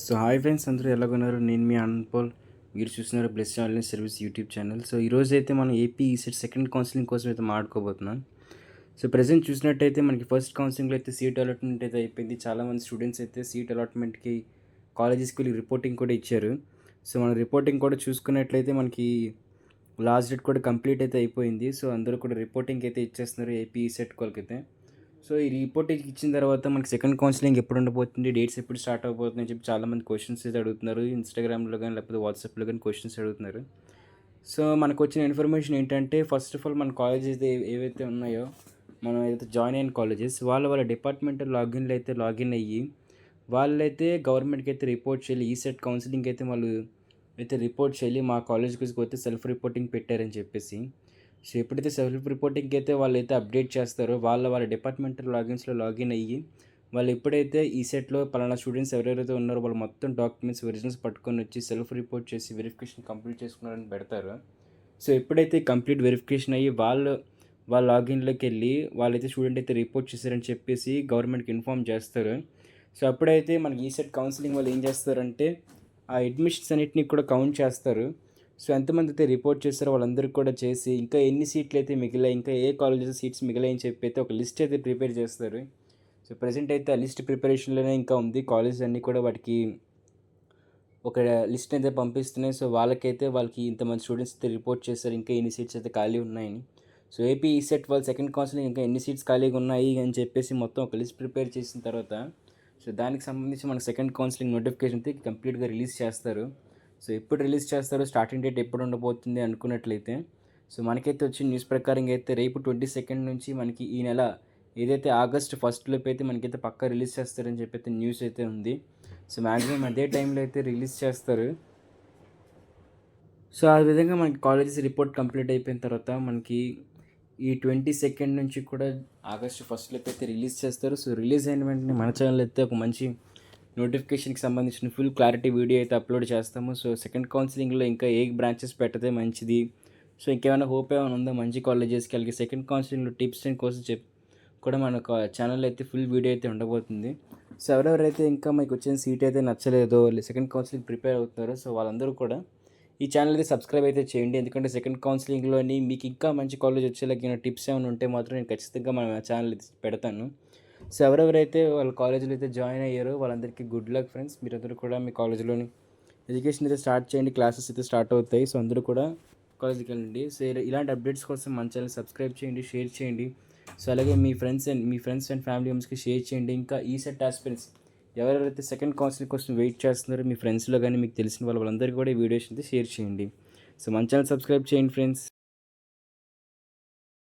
So hi friends, అందరూ ఎలాగున్నారు? నేను మీ అన్పోల్. మీరు చూస్తున్నారు bless online service YouTube channel. So ఈరోజు అయితే మనం ఏపీ ఈసెట్ సెకండ్ కౌన్సిలింగ్ కోసం అయితే మాట్లాడుకోబోతున్నాం. సో ప్రజెంట్ చూసినట్టయితే మనకి ఫస్ట్ కౌన్సిలింగ్లో అయితే సీట్ అలాట్మెంట్ అయితే అయిపోయింది. చాలామంది స్టూడెంట్స్ అయితే సీట్ అలాట్మెంట్కి కాలేజెస్కి వెళ్ళి రిపోర్టింగ్ కూడా ఇచ్చారు. సో మన రిపోర్టింగ్ కూడా చూసుకున్నట్లయితే మనకి లాస్ట్ డేట్ కూడా కంప్లీట్ అయితే అయిపోయింది. సో అందరూ కూడా రిపోర్టింగ్ అయితే ఇచ్చేస్తున్నారు ఏపీ ఈసెట్ వాళ్ళకైతే. సో ఈ రిపోర్టింగ్ ఇచ్చిన తర్వాత మనకి సెకండ్ కౌన్సిలింగ్ ఎప్పుడు ఉండబోతుంది, డేట్స్ ఎప్పుడు స్టార్ట్ అవబోతుంది అని చెప్పి చాలామంది క్వశ్చన్స్ అయితే అడుగుతున్నారు. ఇన్స్టాగ్రామ్లో కానీ లేకపోతే వాట్సాప్లో కానీ క్వశ్చన్స్ అడుగుతున్నారు. సో మనకు వచ్చిన ఇన్ఫర్మేషన్ ఏంటంటే, ఫస్ట్ ఆఫ్ ఆల్ మన కాలేజెస్ అయితే ఏవైతే ఉన్నాయో, మనం ఏదైతే జాయిన్ అయిన కాలేజెస్ వాళ్ళ డిపార్ట్మెంటల్ లాగిన్లు అయితే లాగిన్ అయ్యి వాళ్ళైతే గవర్నమెంట్కి అయితే రిపోర్ట్ చేయాలి. ఈసెట్ కౌన్సిలింగ్ అయితే వాళ్ళు అయితే రిపోర్ట్ చేయాలి. మా కాలేజ్కి పోతే సెల్ఫ్ రిపోర్టింగ్ పెట్టారని చెప్పేసి. సో ఎప్పుడైతే సెల్ఫ్ రిపోర్టింగ్కి అయితే వాళ్ళైతే అప్డేట్ చేస్తారో వాళ్ళ డిపార్ట్మెంటల్ లాగిన్స్లో లాగిన్ అయ్యి వాళ్ళు ఎప్పుడైతే ఈ సెట్లో పలానా స్టూడెంట్స్ ఎవరెవరైతే ఉన్నారో వాళ్ళు మొత్తం డాక్యుమెంట్స్ ఒరిజినల్స్ పట్టుకొని వచ్చి సెల్ఫ్ రిపోర్ట్ చేసి వెరిఫికేషన్ కంప్లీట్ చేసుకున్నారని పెడతారు. సో ఎప్పుడైతే కంప్లీట్ వెరిఫికేషన్ అయ్యి వాళ్ళ లాగిన్లోకి వెళ్ళి వాళ్ళైతే స్టూడెంట్ అయితే రిపోర్ట్ చేశారని చెప్పేసి గవర్నమెంట్కి ఇన్ఫామ్ చేస్తారు. సో అప్పుడైతే మనకి ఈసెట్ కౌన్సిలింగ్ వాళ్ళు ఏం చేస్తారంటే ఆ అడ్మిషన్స్ అన్నిటిని కూడా కౌంట్ చేస్తారు. సో ఎంతమంది అయితే రిపోర్ట్ చేస్తారో వాళ్ళందరికీ కూడా చేసి ఇంకా ఎన్ని సీట్లు అయితే మిగిలాయి, ఇంకా ఏ కాలేజెస్ సీట్స్ మిగిలాయని చెప్పి అయితే ఒక లిస్ట్ అయితే ప్రిపేర్ చేస్తారు. సో ప్రజెంట్ అయితే ఆ లిస్ట్ ప్రిపరేషన్లోనే ఇంకా ఉంది. కాలేజెస్ అన్నీ కూడా వాటికి ఒక లిస్ట్ అయితే పంపిస్తున్నాయి. సో వాళ్ళకి ఇంతమంది స్టూడెంట్స్ అయితే రిపోర్ట్ చేస్తారు, ఇంకా ఎన్ని సీట్స్ అయితే ఖాళీ ఉన్నాయని. సో ఏపీ ఈసెట్ వాళ్ళు సెకండ్ కౌన్సిలింగ్ ఇంకా ఎన్ని సీట్స్ ఖాళీగా ఉన్నాయి అని చెప్పేసి మొత్తం ఒక లిస్ట్ ప్రిపేర్ చేసిన తర్వాత సో దానికి సంబంధించి మనకు సెకండ్ కౌన్సిలింగ్ నోటిఫికేషన్ అయితే కంప్లీట్గా రిలీజ్ చేస్తారు. సో ఎప్పుడు రిలీజ్ చేస్తారో, స్టార్టింగ్ డేట్ ఎప్పుడు ఉండబోతుంది అనుకున్నట్లయితే, సో మనకైతే వచ్చిన న్యూస్ ప్రకారం అయితే రేపు 22 నుంచి మనకి ఈ నెల ఏదైతే ఆగస్ట్ ఫస్ట్ లోపు అయితే మనకైతే పక్కా రిలీజ్ చేస్తారని చెప్పి అయితే న్యూస్ అయితే ఉంది. సో మ్యాక్సిమం అదే టైంలో అయితే రిలీజ్ చేస్తారు. సో ఆ విధంగా మనకి కాలేజెస్ రిపోర్ట్ కంప్లీట్ అయిపోయిన తర్వాత మనకి ఈ 22 నుంచి కూడా ఆగస్ట్ ఫస్ట్ లోపు అయితే రిలీజ్ చేస్తారు. సో రిలీజ్ అయిన వెంటనే మన ఛానల్ అయితే ఒక మంచి నోటిఫికేషన్కి సంబంధించిన ఫుల్ క్లారిటీ వీడియో అయితే అప్లోడ్ చేస్తాము. సో సెకండ్ కౌన్సిలింగ్లో ఇంకా ఏ బ్రాంచెస్ పెట్టదే మంచిది, సో ఇంకేమైనా హోప్ ఏమైనా ఉందో మంచి కాలేజెస్కి వెళ్ళి సెకండ్ కౌన్సిలింగ్లో టిప్స్ అండ్ కోసం కూడా మన ఛానల్ అయితే ఫుల్ వీడియో అయితే ఉండబోతుంది. సో ఎవరెవరైతే ఇంకా మీకు వచ్చిన సీట్ అయితే నచ్చలేదో సెకండ్ కౌన్సిలింగ్ ప్రిపేర్ అవుతున్నారో సో వాళ్ళందరూ కూడా ఈ ఛానల్ అయితే సబ్స్క్రైబ్ అయితే చేయండి. ఎందుకంటే సెకండ్ కౌన్సిలింగ్లోని మీకు ఇంకా మంచి కాలేజ్ వచ్చేలాగిన టిప్స్ ఏమైనా ఉంటే మాత్రం నేను ఖచ్చితంగా మన ఛానల్ పెడతాను. సో ఎవరెవరైతే వాళ్ళ కాలేజీలో అయితే జాయిన్ అయ్యారో వాళ్ళందరికీ గుడ్ లక్ ఫ్రెండ్స్. మీరందరూ కూడా మీ కాలేజీలోని ఎడ్యుకేషన్ అయితే స్టార్ట్ చేయండి, క్లాసెస్ అయితే స్టార్ట్ అవుతాయి. సో అందరూ కూడా కాలేజీకి వెళ్ళండి. సో ఇలాంటి అప్డేట్స్ కోసం మన ఛానల్ సబ్స్క్రైబ్ చేయండి, షేర్ చేయండి. సో అలాగే మీ ఫ్రెండ్స్ అండ్ ఫ్యామిలీ మెంబర్స్కి షేర్ చేయండి. ఇంకా ఈసెట్ ఆస్పిరెంట్స్ ఎవరెవరైతే సెకండ్ కౌన్సిలింగ్ కోసం వెయిట్ చేస్తున్నారో మీ ఫ్రెండ్స్లో కానీ మీకు తెలిసిన వాళ్ళందరికీ కూడా ఈ వీడియోస్ అయితే షేర్ చేయండి. సో మన ఛానల్ సబ్స్క్రైబ్ చేయండి ఫ్రెండ్స్.